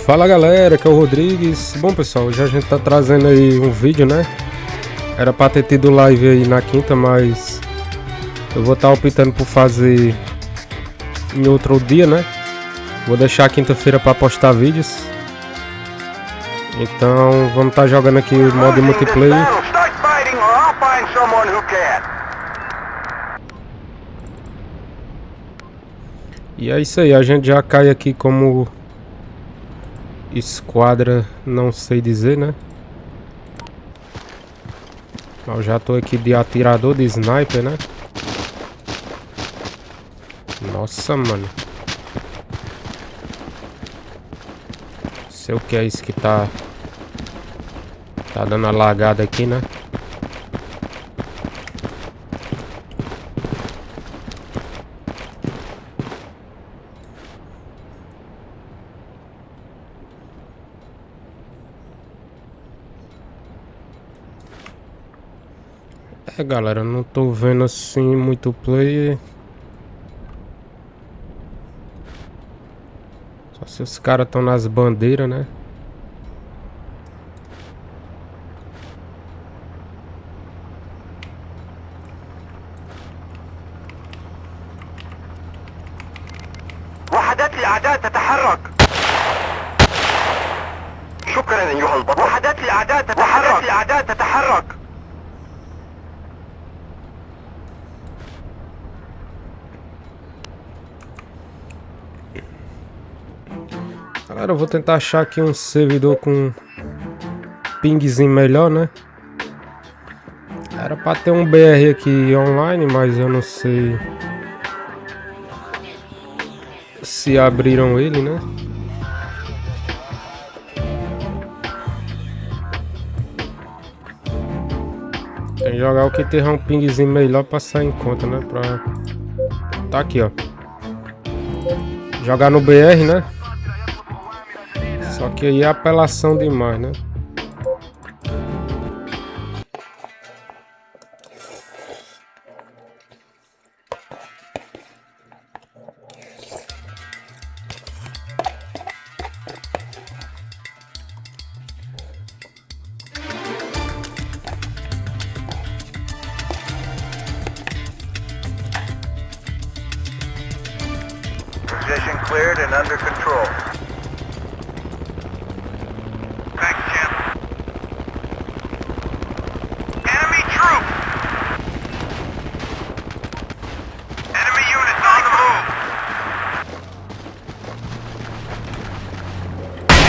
Fala galera, que é o Rodrigues. Bom pessoal, já a gente tá trazendo aí um vídeo, né? Era pra ter tido live aí na quinta, mas eu vou estar optando por fazer em outro dia, né? Vou deixar a quinta-feira pra postar vídeos. Então vamos estar jogando aqui o modo multiplayer. E é isso aí, a gente já cai aqui como esquadra, não sei dizer, né? Eu já tô aqui de atirador, de sniper, né? Nossa, mano. Não sei o que é isso que tá dando a lagada aqui, né? É galera, não tô vendo assim muito player. Só se os caras estão nas bandeiras, né? وحدات الأعداء تتحرك. شكرا أيها البطل. وحدات الأعداء تتحرك. وحدات الأعداء تتحرك. Galera, eu vou tentar achar aqui um servidor com pingzinho melhor, né? Era pra ter um BR aqui online, mas eu não sei se abriram ele, né? Tem que jogar o que ter um pingzinho melhor pra sair em conta, né? Tá aqui, ó. Jogar no BR, né? Só que aí é apelação demais, né? Position cleared and under control. Back Jim. Enemy troop. Enemy units on the move.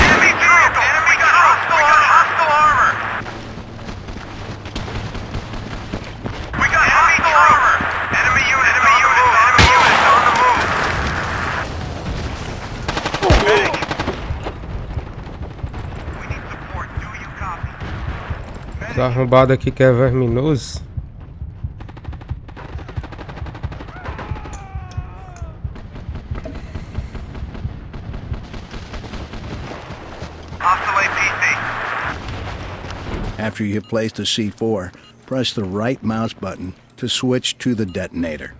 Enemy troop. Enemy troop. We got hostile armor. We got hostile armor. Enemy units. Enemy units. Enemy units on the move. Esse arrombado aqui que é verminoso. After you have placed a C4, press the right mouse button to switch to the detonator.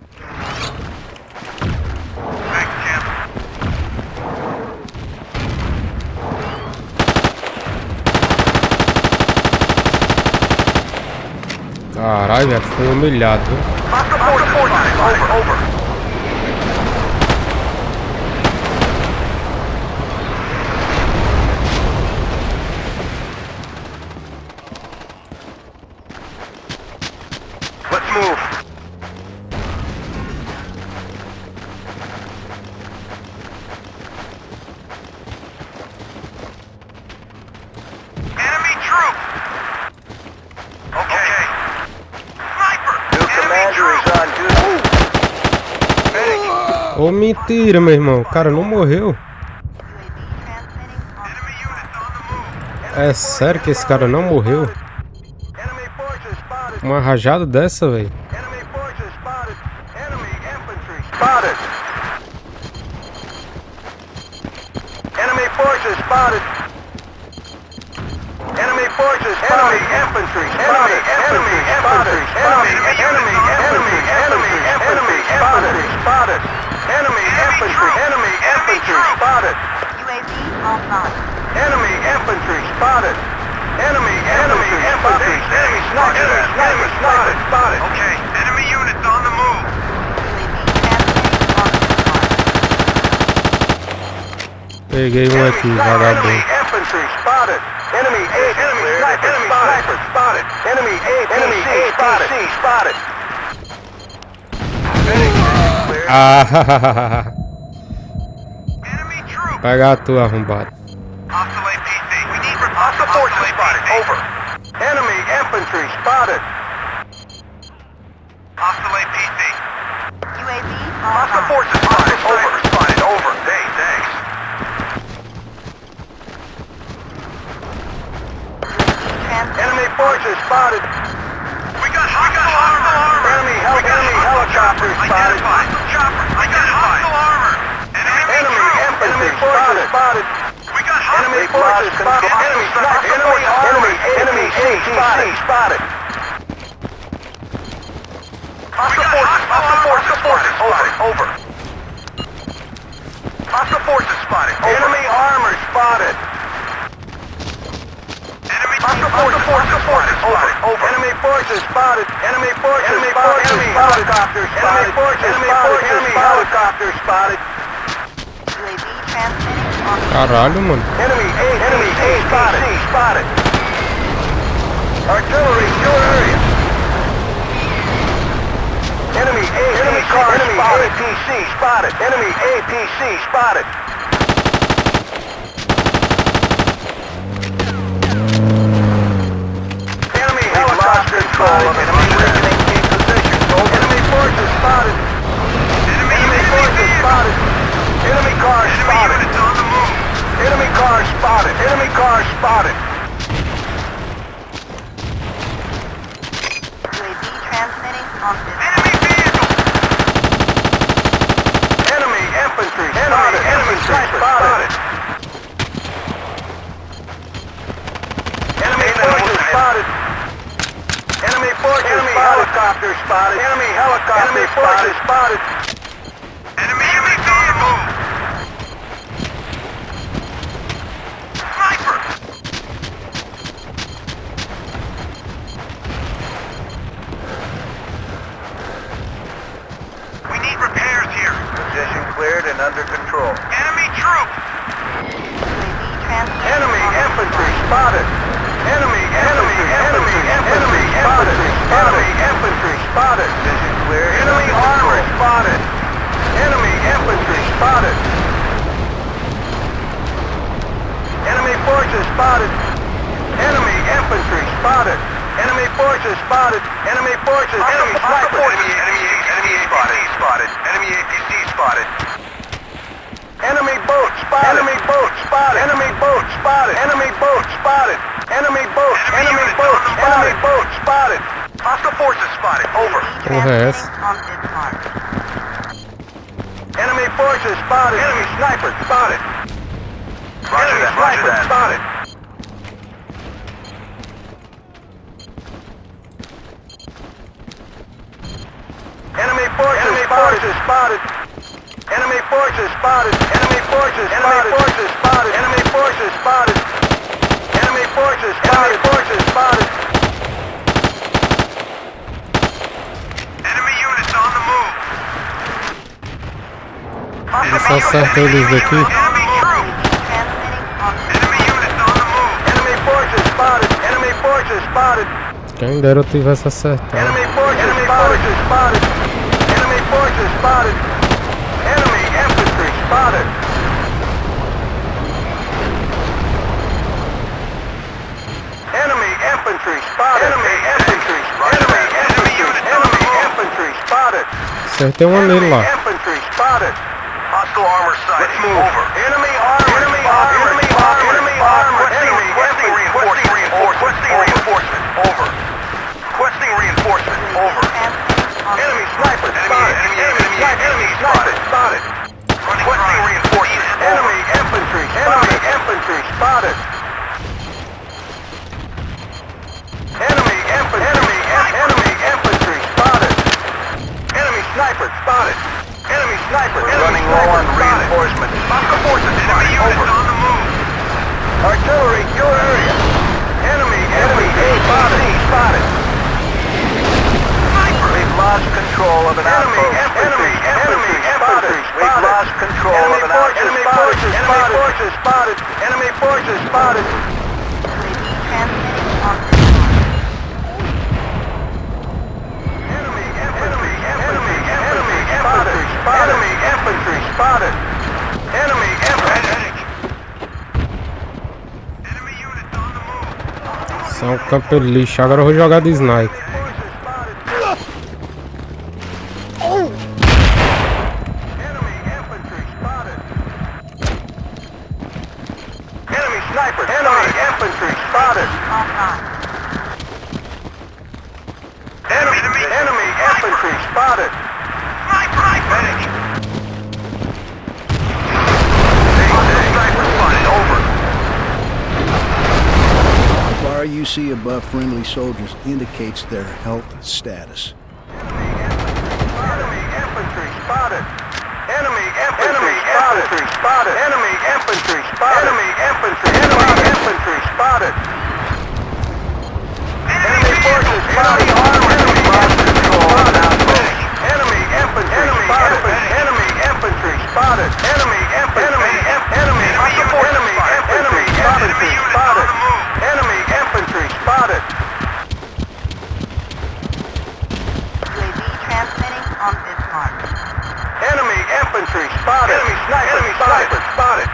Caralho, velho, foi humilhado, viu? Let's move. Enemy troop. Okay. Sniper. New commander is on duty. Ô, mentira, meu irmão. O cara não morreu. Enemy units on the move. É sério que esse cara não morreu? Enemy forces spotted. Uma rajada dessa, velho. Enemy forces spotted. Enemy infantry spotted. Enemy forces spotted. Enemy forces spotted. Enemy infantry spotted. Enemy infantry spotted. Enemy infantry spotted. Enemy infantry spotted. Enemy infantry spotted. Enemy infantry. Enemy sniper spotted. Okay, enemy units on the move. Peguei um aqui, vagabundo. Enemy infantry spotted. Enemy sniper spotted. Enemy APC spotted. Ah, Enemy troop. pega a tua, arrombado. Hostile APC. We need hostile forces spotted. Over. Enemy infantry spotted. Hostile APC. Hostile forces spotted. Over. Spotted. Over. Hey, thanks. Enemy forces spotted. We got hostile armor. Enemy helicopter spotted. I got hostile armor. Enemy infantry spotted. We got enemy forces spotted. Enemy spotted. Hostile forces spotted. Over. Hostile forces spotted. Enemy armor spotted. Hostile forces spotted. Over. Enemy forces spotted. Enemy spotted. Enemy helicopter spotted. Enemy helicopter spotted. Caralho, mano. Enemy spotted. Artillery still area. Enemy APC spotted. Enemy APC spotted. Enemy helicopter spotted. Enemy weakening key position. Enemy forces spotted. Enemy forces spotted. Enemy car spotted. Enemy car spotted. Enemy car spotted. Enemy vehicle. Enemy infantry spotted. Enemy spotted. Enemy forces spotted. Enemy forces. Enemy helicopter spotted. Enemy helicopter spotted. Enemy units on the move. Sniper. We need repairs here. Position cleared and under control. Enemy troop. Enemy infantry spotted. Enemy spotted. Enemy infantry spotted. Position cleared. Enemy armor spotted. Enemy infantry spotted. Enemy forces spotted. Enemy infantry spotted. Enemy forces spotted. Enemy forces. Enemy sniper. Enemy spotted. Enemy APC spotted. Enemy boat spotted. Enemy boat spotted. Enemy boat spotted. Enemy boat spotted. Enemy boat. Enemy boat. Enemy boat spotted. Hostile forces spotted. Over. Porra é essa? Enemy forces spotted. Enemy sniper spotted. Enemy sniper spotted. Enemy forces spotted. Enemy forces spotted. Enemy forces spotted. Enemy forces spotted. Enemy forces spotted. Enemy units on the move. Só acerta eles daqui. Enemy troops. Enemy units on the move. Enemy forces spotted. Enemy forces spotted. Quem dera eu tivesse acertado. Enemy forces spotted. Enemy forces spotted. Enemy infantry spotted. Enemy infantry spotted. Enemy infantry spotted. Enemy infantry spotted. Acertei uma nele lá. Infantry spotted. Hostile armor sighted. Let's move. Over. Enemy armor. Enemy armor. Enemy armor. Requesting reinforcement. Over. Requesting reinforcement. Over. Enemy sniper spotted. Enemy sniper spotted. Requesting reinforcement. Enemy infantry spotted. Enemy infantry spotted. Enemy infantry spotted. Enemy sniper spotted. Enemy sniper. Running low on reinforcement. Hostile forces. Enemy units on the move. Spotted. We've lost control of an outpost. Enemy spotted. We've lost control of an outpost. Enemy forces spotted. Enemy forces spotted. Enemy infantry spotted. Enemy infantry. Enemy units on the move. São um campo de lixo. Agora eu vou jogar de sniper. Enemy infantry spotted. Enemy sniper. Enemy infantry spotted. Enemy infantry spotted. Sniper spotted. Over. The bar you see above friendly soldiers indicates their health status. Enemy infantry spotted. Enemy infantry spotted. Enemy infantry spotted. Enemy infantry spotted. Enemy forces spotted. Enemy lost control of an outpost. Enemy infantry spotted. Enemy infantry spotted. Enemy infantry spotted. Enemy infantry spotted. UAV transmitting on this mark. Enemy infantry spotted. Enemy sniper spotted.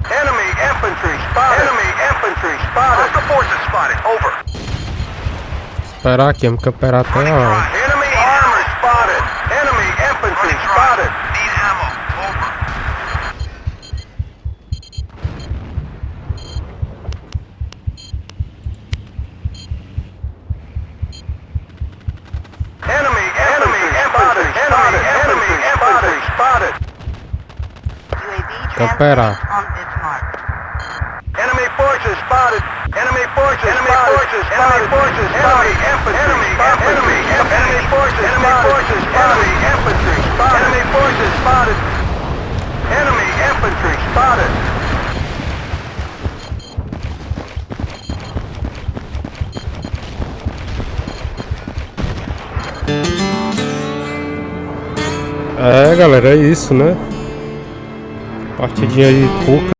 Enemy infantry spotted. Enemy infantry spotted. Hostile forces spotted. Over. Esperar aqui, vamos camperar até a hora. Enemy armor spotted. Enemy infantry spotted. Need ammo. Over. Enemy infantry spotted. UAV Camperar. transmitting on this mark. Enemy forces spotted. Enemy forces spotted. Enemy forces spotted. Enemy forces spotted. Enemy forces spotted. Enemy infantry spotted. Enemy forces spotted. Enemy infantry spotted. É, galera, é isso, né? Partidinha aí pouca.